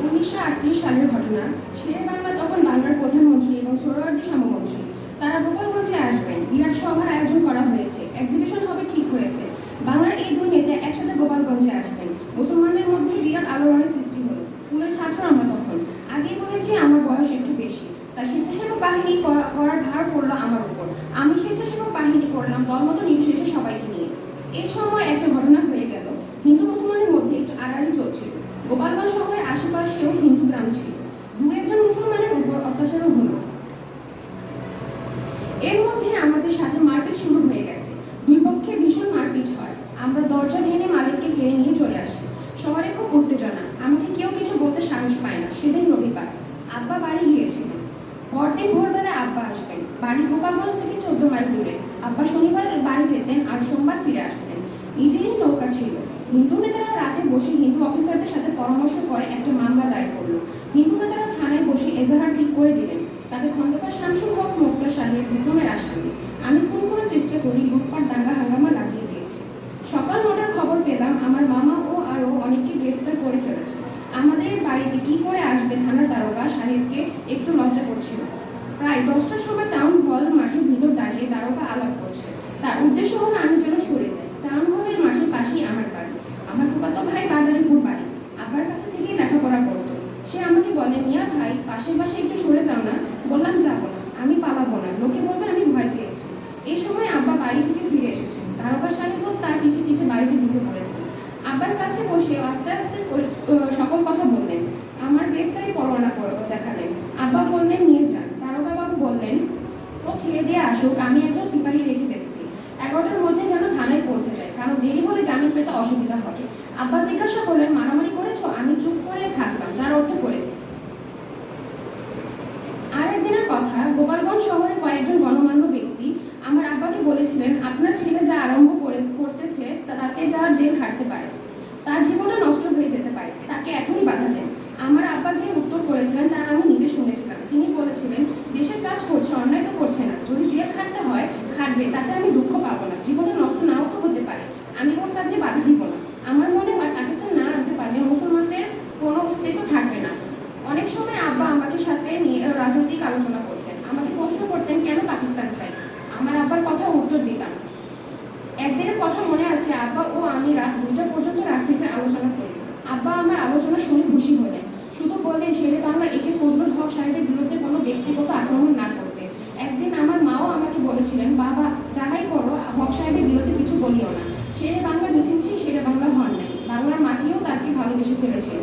1938 সালের ঘটনা। শেরে বাংলা তখন বাংলার প্রধানমন্ত্রী এবং সোহরাওয়ার্দী সমমন্ত্রী। তারা গোপালগঞ্জে আসবেন। বিরাট সভার আয়োজন করা হয়েছে, এক্সিবিশন হবে ঠিক হয়েছে। বাংলার এই 2 নেতা একসাথে গোপালগঞ্জে আসবেন। মুসলমানদের মধ্যে বিরাট আলোড়নের সৃষ্টি হলো। স্কুলের ছাত্র আমরা তখন। আগেই বলেছি আমার বয়স একটু বেশি, তাই স্বেচ্ছাসেবক বাহিনী করার ভার পড়লো আমার উপর। আমি স্বেচ্ছাসেবক বাহিনী করলাম দলমত নির্বিশেষে সবাইকে নিয়ে। এই সময় একটা ঘটনা হয়ে গেল। হিন্দু মুসলমানের মধ্যে একটু আড়াআড়ি চলছিল। গোপালগঞ্জ শহরের আশেপাশেও হিন্দু গ্রাম ছিল। 2-1 মুসলমানের উপর অত্যাচারও হলো। এর মধ্যে আমাদের সাথে মারপিট শুরু হয়ে গেছে। 2 পক্ষে ভীষণ মারপিট হয়। আমরা দরজা ভেঙে মালিককে কেড়ে নিয়ে চলে আসি। শহরে খুব উত্তেজনা। আমাকে কেউ কিছু বলতে সাহস পায় না। সেদিন রবিবার। আব্বা বাড়ি গিয়েছিলেন। পরদিন ভোরবেলায় আব্বা আসবেন। বাড়ি গোপালগঞ্জ থেকে 14 মাইল দূরে। আব্বা শনিবার বাড়ি যেতেন আর সোমবার ফিরে আসতেন। নিজেরই নৌকা ছিল। হিন্দু নেতারা রাতে বসে হিন্দু অফিসারদের সাথে পরামর্শ করে একটা মামলা দায়ের করলো। হিন্দু নেতারা থানায় বসে এজাহার ঠিক করে দিলেন। তাকে খন্দকার শামসুল হক মোক্তার সাহেব হুকুমের আসামি। আমি ফোন করে চেষ্টা করি, লুটপাট দাঙ্গা হাঙ্গামা লাগিয়ে দিয়েছে। সকাল 9টার খবর পেলাম আমার মামা ও আরও অনেককে গ্রেফতার করে ফেলেছে। আমাদের বাড়িতে কি করে আসবে থানার দারোগা সাহেবকে একটু লজ্জা করছিল। প্রায় 10টার সময় টাউন হল মাঠের ভিতর দাঁড়িয়ে দারোগা আলাপ করছে। তার উদ্দেশ্য হলো আমি যেন সরে যাই। টাউন হলের মাঠের পাশেই আমার বাড়ি। আমার ফুফাতো ভাই মাদারীপুর বাড়ি। আব্বার কাছে থেকেই লেখাপড়া করতো। সে আমাকে বলে, মিয়া ভাই পাশের বাসে একটু সরে যাও না। বললাম যাবো না, আমি পালাবো না, লোকে বলবে আমি ভয় পেয়েছি। এই সময় আব্বা বাড়ি থেকে ফিরে এসেছে। দারোগা সাহেব তার পিছে পিছে বাড়িতে ঢুকে পড়েছে। আব্বার কাছে বসে আস্তে আস্তে সকল কথা বললেন। আমার গ্রেফতারি পরোয়ানা দেখালেন। আব্বা বললেন নিয়ে যান। দারোগা বাবু বললেন, ও খেয়ে দিয়ে আসুক, আমি একজন সিপাহী রেখে যেতেছি। 11টার মধ্যে যেন থানায় পৌঁছে যায়, কারণ দেরি হলে জামিন পেতে অসুবিধা হবে। আব্বা জিজ্ঞাসা করলেন, মারামারি করেছো? আমি চুপ করে থাকলাম, যার অর্থ করেছি। আরেকদিনের কথা, গোপালগঞ্জ শহরে কয়েকজন গণমান্য ব্যক্তি আমার আব্বাকে বলেছিলেন, আপনার ছেলে যা আরম্ভ করতেছে তাতে তার জেল খাটতে পারে, তার জীবনটা নষ্ট হয়ে যেতে পারে, তাকে এখনই বাধা দেন। আমার আব্বা যে উত্তর করেছিলেন তা আমি নিজে শুনেছিলাম। তিনি বলেছিলেন, দেশের কাজ করছে, অন্যায় তো করছে না, যদি জেল খাটতে হয় খাটবে, তাতে আমি দুঃখ পাবো না, জীবনে নষ্ট নাও তো হতে পারে, আমি ওর কাজে বাধা দিব না। আমার মনে হয় পাকিস্তান না আনতে পারলে মুসলমানদের কোনো অস্তিত্ব থাকবে না। অনেক সময় আব্বা আমাকে সাথে নিয়ে রাজনৈতিক আলোচনা করতেন। আমাকে প্রশ্ন করতেন, কেন পাকিস্তান চাই? আমার আব্বার কথা উত্তর দিতাম। একদিনের কথা মনে আছে, আব্বা একে ফজলুল হক সাহেবের বিরুদ্ধে কোনো ব্যক্তিগত আক্রমণ না করতে। একদিন আমার মাও আমাকে বলেছিলেন, বাবা যাহাই করো হক সাহেবের বিরুদ্ধে কিছু বলিও না। শেরে বাংলা মিছিমিছি শেরে বাংলা হন নাই, বাংলার মাটিও তাকে ভালোবেসে ফেলেছিল।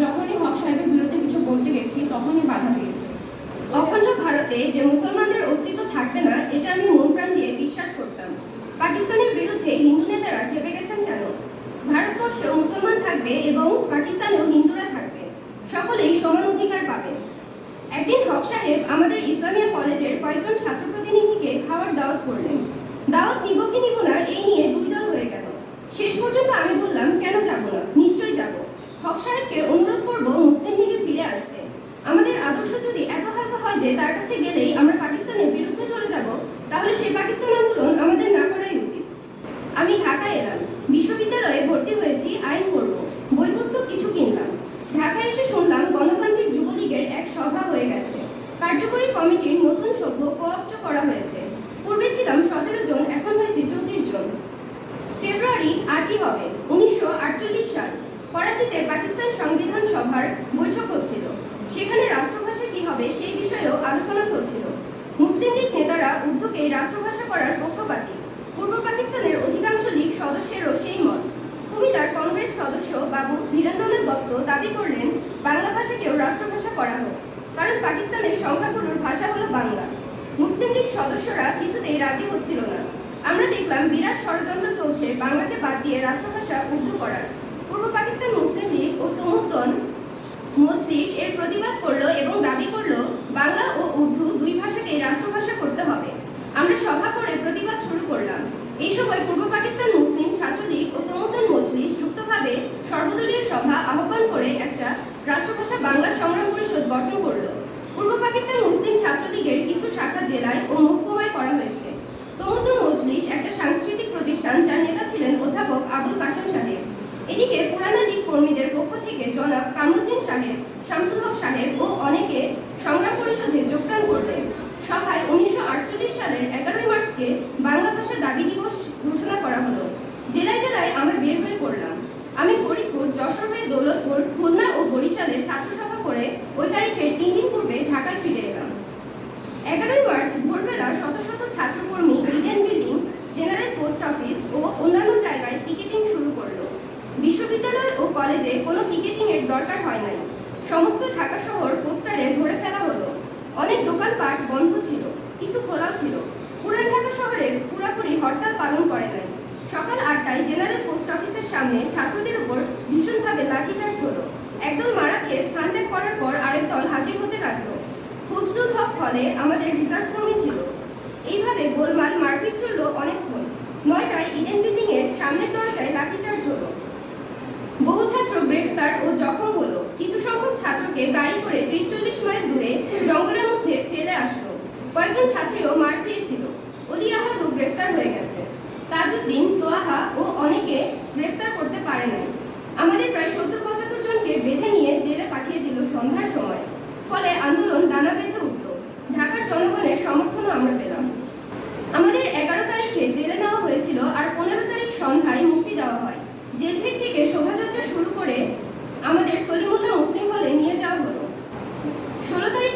যখনই হক সাহেবের বিরুদ্ধে কিছু বলতে গেছি তখনই বাধা পেয়েছি। অখণ্ড ভারতে যে মুসলমানদের অস্তিত্ব থাকবে না, এটা আমি মন প্রাণ দিয়ে বিশ্বাস করতাম। পাকিস্তানের বিরুদ্ধে হিন্দু নেতারা খেপে গেছেন কেন? ভারতবর্ষেও মুসলমান থাকবে এবং পাকিস্তানেও হিন্দুরা থাকবে, সকলেই সমান অধিকার পাবে। একদিন হক সাহেব আমাদের ইসলামিয়া কলেজের কয়েকজন ছাত্র প্রতিনিধিকে খাওয়ার দাওয়াত করলেন। দাওয়াত নিব কি নিব না এই নিয়ে দুই দল হয়ে গেল। শেষ পর্যন্ত আমি বললাম, কেন যাব না, নিশ্চয়ই যাব। হক সাহেবকে অনুরোধ করব মুসলিম লীগে ফিরে আসতে। আমাদের আদর্শ যদি এত হালকা হয় যে তার কাছে গেলেই আমরা পাকিস্তানের বিরুদ্ধে চলে যাব, তাহলে সেই পাকিস্তান আন্দোলন আমাদের না করাই উচিত। আমি ঢাকায় এলাম, বিশ্ববিদ্যালয়ে ভর্তি হয়েছি, আইন পড়ব, বই পুস্তক কিছু কিনলাম। ঢাকায় এসে শুনলাম গণতান্ত্রিক যুবলীগের এক সভা হয়ে গেছে। কার্যকরী কমিটির নতুন সভ্য কোঅপ্ট করা হয়েছে। পূর্বে ছিলাম 17 জন, এখন হয়েছে 34 জন। ফেব্রুয়ারি 8ই হবে 1948 সাল। করাচিতে পাকিস্তান সংবিধান সভার বৈঠক হচ্ছিল। সেখানে রাষ্ট্রভাষা কি হবে সেই বিষয়েও আলোচনা চলছিল। মুসলিম লীগ নেতারা উর্দুকে রাষ্ট্রভাষা করার পক্ষপাতী। পূর্ব পাকিস্তানের অধিকাংশ লীগ সদস্যেরও সেই মত। কুমিল্লার কংগ্রেস সদস্য বাবু ধীরেন্দ্রনাথ দত্ত দাবি করলেন, বাংলা ভাষাকেও রাষ্ট্রভাষা করা হোক, কারণ পাকিস্তানের সংখ্যাগুরুর ভাষা হলো বাংলা। মুসলিম লীগ সদস্যরা কিছুতেই রাজি হচ্ছিল না। আমরা দেখলাম বিরাট ষড়যন্ত্র চলছে বাংলাকে বাদ দিয়ে রাষ্ট্রভাষা উর্দু করার। পূর্ব পাকিস্তান মুসলিম লীগ ও তমুদ্দন মজলিস এর প্রতিবাদ করলো এবং দাবি করলো বাংলা ও উর্দু দুই ভাষাকেই রাষ্ট্রভাষা করতে হবে। আমরা সভা করে প্রতিবাদ শুরু করলাম। এই সময় পূর্ব পাকিস্তান মুসলিম ছাত্রলীগ ও তমুদ্দন মজলিস যুক্তভাবে সর্বদলীয় সভা আহ্বান করে একটা রাষ্ট্রভাষা বাংলা সংগ্রাম পরিষদ গঠন করলো। পূর্ব পাকিস্তান মুসলিম ছাত্রলীগের কিছু শাখা জেলায় ও মহকুমায় করা হয়েছে। তমুদ্দন মজলিস একটা সাংস্কৃতিক প্রতিষ্ঠান, যার নেতা ছিলেন অধ্যাপক আবুল কাশেম সাহেব। এদিকে পুরানা লীগ কর্মীদের পক্ষ থেকে জনাব কামরুদ্দিন সাহেব, শামসুল হক সাহেব ও অনেকে সংগ্রাম পরিষদে যোগদান করলেন। সভায় 1948 সালের 11ই মার্চকে বাংলা ভাষা দাবি দিবস ঘোষণা করা হলো। জেলায় জেলায় আমরা বের হয়ে পড়লাম। আমি ফরিদপুর, যশোর হয়ে দৌলতপুর, খুলনা ও বরিশালে ছাত্র সভা করে ওই তারিখের 3 দিন পূর্বে ঢাকায় ফিরে এলাম। 11ই মার্চ ভোরবেলা শত শত ছাত্রকর্মী Eden building, general post office ও অন্যান্য জায়গায় পিকেটিং শুরু করলো। বিশ্ববিদ্যালয় ও কলেজে কোনো পিকেটিং এর দরকার হয় নাই। সমস্ত ঢাকা শহর পোস্টারে ভরে ফেলা হলো। অনেক দোকানপাট বন্ধ ছিল, কিছু খোলাও ছিল। পুরান ঢাকা শহরে পুরোপুরি হরতাল পালন করে নাই। সকাল 8টায় জেনারেল পোস্ট অফিসের সামনে ছাত্রদের উপর ভীষণভাবে লাঠিচার্জ হলো। একদল মারা খেয়ে স্থান ত্যাগ করার পর আরেক দল হাজির হতে লাগলো। ফজলুল হক হলে আমাদের রিজার্ভ কর্মী ছিল। এইভাবে গোলমাল মারপিট চলল অনেকক্ষণ। 9টায় ইডেন বিল্ডিং এর সামনের দরজায় লাঠিচার্জ হলো। বহু ছাত্র গ্রেফতার ও জখম হলো। কিছু সংখ্যক ছাত্রকে গাড়ি করে 30-40 মাইল দূরে জঙ্গলের মধ্যে ফেলে আসলো। কয়েকজন ছাত্রীও মার খেয়েছিল। অলি আহাদও গ্রেফতার হয়ে গেছে। তাজউদ্দিন, তোয়াহা ও অনেকে গ্রেফতার করতে পারে নাই। আমাদের প্রায় 70-75 জনকে বেঁধে নিয়ে জেলে পাঠিয়ে দিল সন্ধ্যার সময়। ফলে আন্দোলন দানা বেঁধে উঠল। ঢাকার জনগণের সমর্থনও আমরা পেলাম। আমাদের 11 তারিখে জেলে নেওয়া হয়েছিল আর 15 তারিখ সন্ধ্যায় মুক্তি দেওয়া হয়। জেল গেট থেকে শোভাযাত্রা শুরু করে আমাদের সলিমুল্লাহ মুসলিম হলে নিয়ে যাওয়া হলো। 16 তারিখ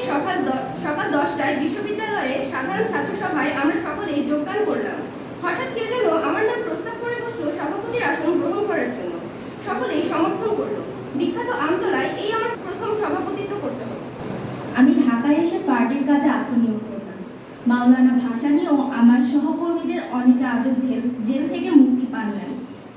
সকাল 10টায় বিশ্ববিদ্যালয়ে সাধারণ ছাত্র সভায় আমরা সকলেই যোগদান করলাম। হঠাৎ কে যেন আমার নাম প্রস্তাব করে বসলো সভাপতির আসন গ্রহণ করার জন্য। সকলেই সমর্থন করলো। বিখ্যাত আমতলায় এই আমার প্রথম সভাপতিত্ব করতে হলো। আমি ঢাকায় এসে পার্টির কাজে আত্মনিয়োগ করলাম। মাওলানা ভাসানী ও আমার সহকর্মীদের অনেকে আজও জেল থেকে মুক্তি পান নাই।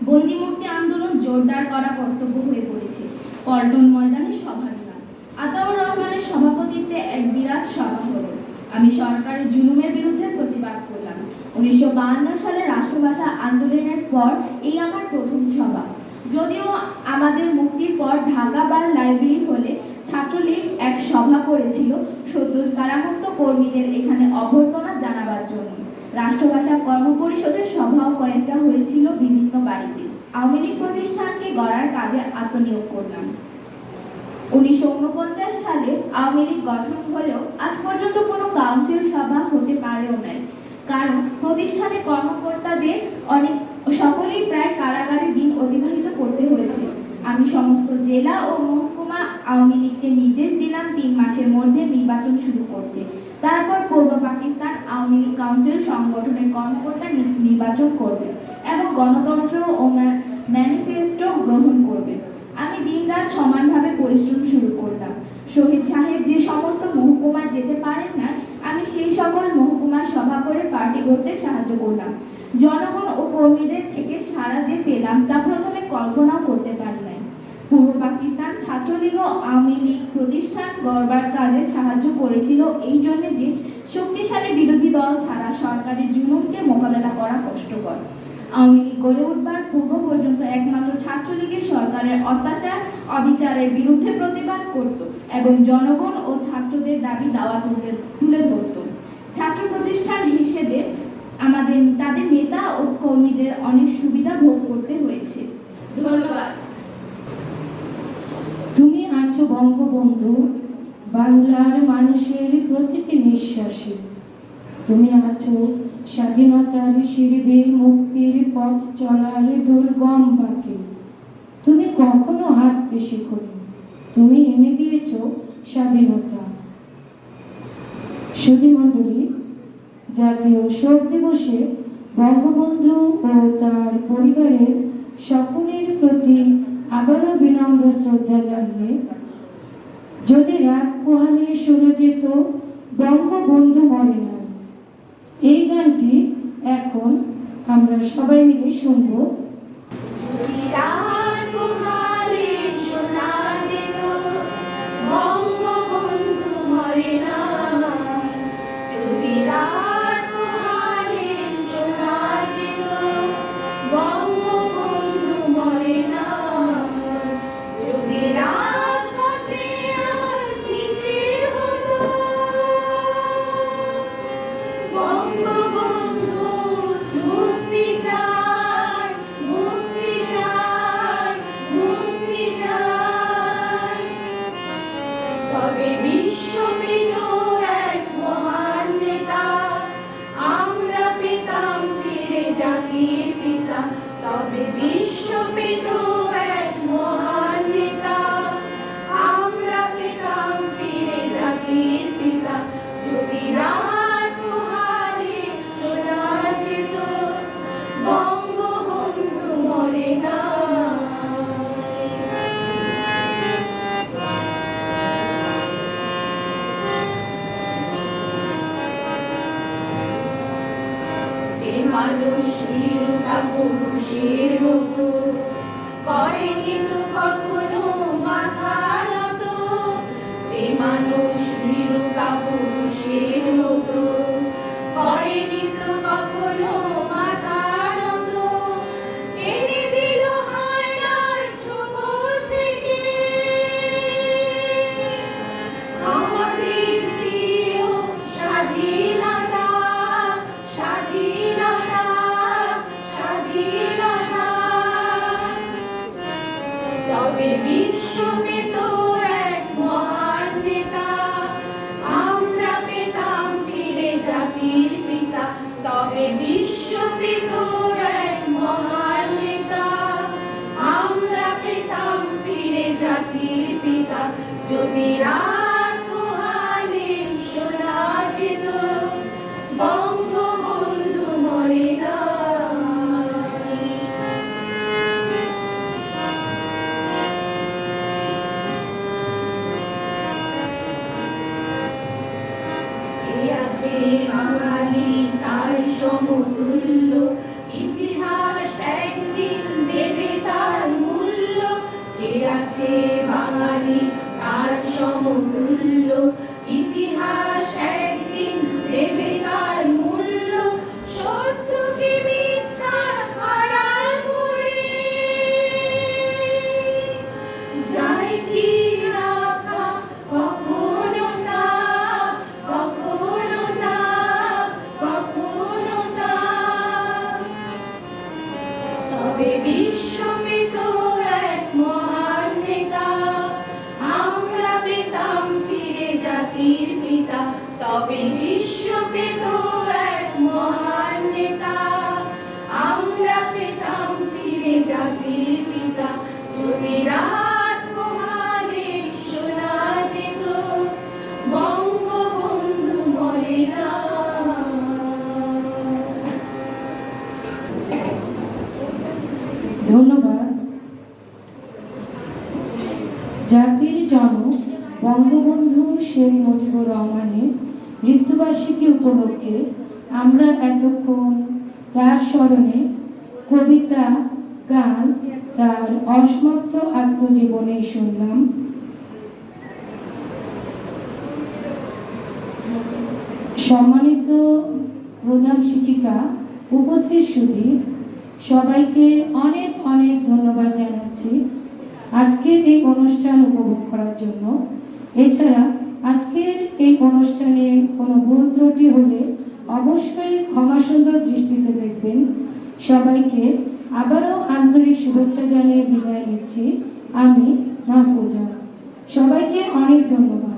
বন্দি মুক্তি আন্দোলন জোরদার করা কর্তব্য হয়ে পড়েছে। পল্টন ময়দানে সভা দিলাম। আতাউর রহমানের সভাপতিত্বে এক বিরাট সভা হলো। আমি সরকারের জুলুমের বিরুদ্ধে প্রতিবাদ করলাম। 1952 সালে রাষ্ট্রভাষা আন্দোলনের পর এই আমার প্রথম সভা। যদিও আমাদের মুক্তির পর ঢাকা বার লাইব্রেরি হলে ছাত্রলীগ এক সভা করেছিল 70 কারামুক্ত কর্মীদের এখানে অভ্যর্থনা জানাবার জন্য। রাষ্ট্রভাষা কর্মপরিষদের সভাও কয়েকটা হয়েছিল বিভিন্ন বাড়িতে। আওয়ামী লীগ প্রতিষ্ঠানকে গড়ার কাজে আত্মনিয়োগ করলাম। 1949 সালে আওয়ামী লীগ গঠন হলেও আজ পর্যন্ত কোনো কাউন্সিল সভা হতে পারেও নাই, কারণ প্রতিষ্ঠানের কর্মকর্তাদের সকলেই প্রায় কারাগারে দিন অতিবাহিত করতে হয়েছে। আমি সমস্ত জেলা ও মহকুমা মহকুমা আওয়ামী লীগকে নির্দেশ দিলাম 3 মাসের মধ্যে নির্বাচন শুরু করতে। তারপর পূর্ব পাকিস্তান আওয়ামী লীগ কাউন্সিল সংগঠনের কর্মকর্তা নির্বাচন করবে এবং গণতন্ত্র ও ম্যানিফেস্টো গ্রহণ করবে। আমি দিনরাত সমানভাবে পরিশ্রম শুরু করলাম। শহীদ সাহেব যে সমস্ত মহকুমা যেতে পারেন না, আমি সেই সকল মহকুমার সভা করে পার্টি করতে সাহায্য করলাম। জনগণ ও কর্মীদের থেকে সাড়া যে পেলাম তা প্রথমে কল্পনাও করতে পারি নাই। পূর্ব পাকিস্তান ছাত্রলীগ ও আওয়ামী লীগ প্রতিষ্ঠান গড়বার কাজে সাহায্য করেছিল এই জন্য যে শক্তিশালী বিরোধী দল ছাড়া সরকারের জুলুমকে মোকাবেলা করা কষ্টকর। আওয়ামী লীগ গড়ে উঠবার পূর্ব পর্যন্ত একমাত্র ছাত্রলীগের সরকারের অত্যাচার অবিচারের বিরুদ্ধে প্রতিবাদ করত এবং জনগণ ও ছাত্রদের দাবি দাওয়া তুলে ধরত। ছাত্র প্রতিষ্ঠান হিসেবে তাদের নেতা ও কর্মীদের অনেক সুবিধা ভোগ করতে হয়েছে। ধন্যবাদ। তুমি আছো বঙ্গবন্ধু বাংলার মানুষের প্রতিটি নিঃশ্বাসে। তুমি আছো স্বাধীনতার শিরবে মুক্তির পথ চলার দুর্গম বাঁকে। তুমি কখনো হারতে শেখোনি, তুমি এনে দিয়েছ স্বাধীনতা। সুধী মণ্ডলী, জাতীয় শোক দিবসে বঙ্গবন্ধু ও তার পরিবারের সকলের প্রতি আবারও বিনম্র শ্রদ্ধা জানিয়ে যদি রাত পোহালে শোনা যেত বঙ্গবন্ধু মরে না, এই গানটি এখন আমরা সবাই মিলে শুনবো। যদি রাত পোহালে শোনা যেত বঙ্গবন্ধু মরে না, যদি রাত পোহালে শোনা যেত বঙ্গবন্ধু মরে না, যদি রাজপথে আমার মিছিল হতো বঙ্গবন্ধু মুক্তি চাই, মুক্তি চাই, মুক্তি চাই, তবে বিশ্ব পেত এক মহান নেতা, আমরা পেতাম ফিরে জাতির পিতা, তবে বিশ্ব পেত এক মহান নেতা, আমরা পেতাম ফিরে জাতির পিতা, যদি রাত পোহালে শোনা যেত বঙ্গবন্ধু মরে না। যে মানুষ নিরুটা পুরুষের মতো করেনি তো কখনো মাথা নত, যে মানুষ নিরুটা পুরুষের মতো করেনি তো কখনো মাথা নত, এনে দিল হায়নার ছোবল থেকে আমাদের প্রিয় স্বাধীনতা, স্বাধীনতা, স্বাধীনতা, তবে বিশ্ব পেত এক মহান নেতা, আমরা পেতাম ফিরে জাতির পিতা, তবে বিশ্ব পেত এক মহান নেতা, আমরা পেতাম ফিরে জাতির পিতা, যদি রাত পোহালে শোনা যেত বঙ্গবন্ধু মরে না। কে আছে বাঙালি তার সমতুল্য, ইতিহাস একদিন দেবে তার মূল্য, কে আছে বাঙালি তার সমতুল্য, ইতিহাস একদিন দেবে তার মূল্য, সত্যকে মিথ্যার আড়াল করে যায় কি রাখা কখনো তা, কখনো তা, কখনো তা, তবে বিশ্ব পেত এক মহান নেতা, জাতির জনক বঙ্গবন্ধু শেখ মুজিবুর রহমানের মৃত্যুবার্ষিকী উপলক্ষে আমরা এতক্ষণ তার স্মরণে কবিতা, গান, তার অসমাপ্ত আত্মজীবনী শুনলাম। সম্মানিত প্রধান শিক্ষিকা, উপস্থিত সুধী, সবাইকে অনেক অনেক ধন্যবাদ জানাচ্ছি আজকের এই অনুষ্ঠান উপভোগ করার জন্য। এছাড়া আজকের এই অনুষ্ঠানে কোনো ভুল ত্রুটি হলে অবশ্যই ক্ষমাসুন্দর দৃষ্টিতে দেখবেন। সবাইকে আবারও আন্তরিক শুভেচ্ছা জানিয়ে বিদায় নিচ্ছি। আমি মাহফুজা। সবাইকে অনেক ধন্যবাদ।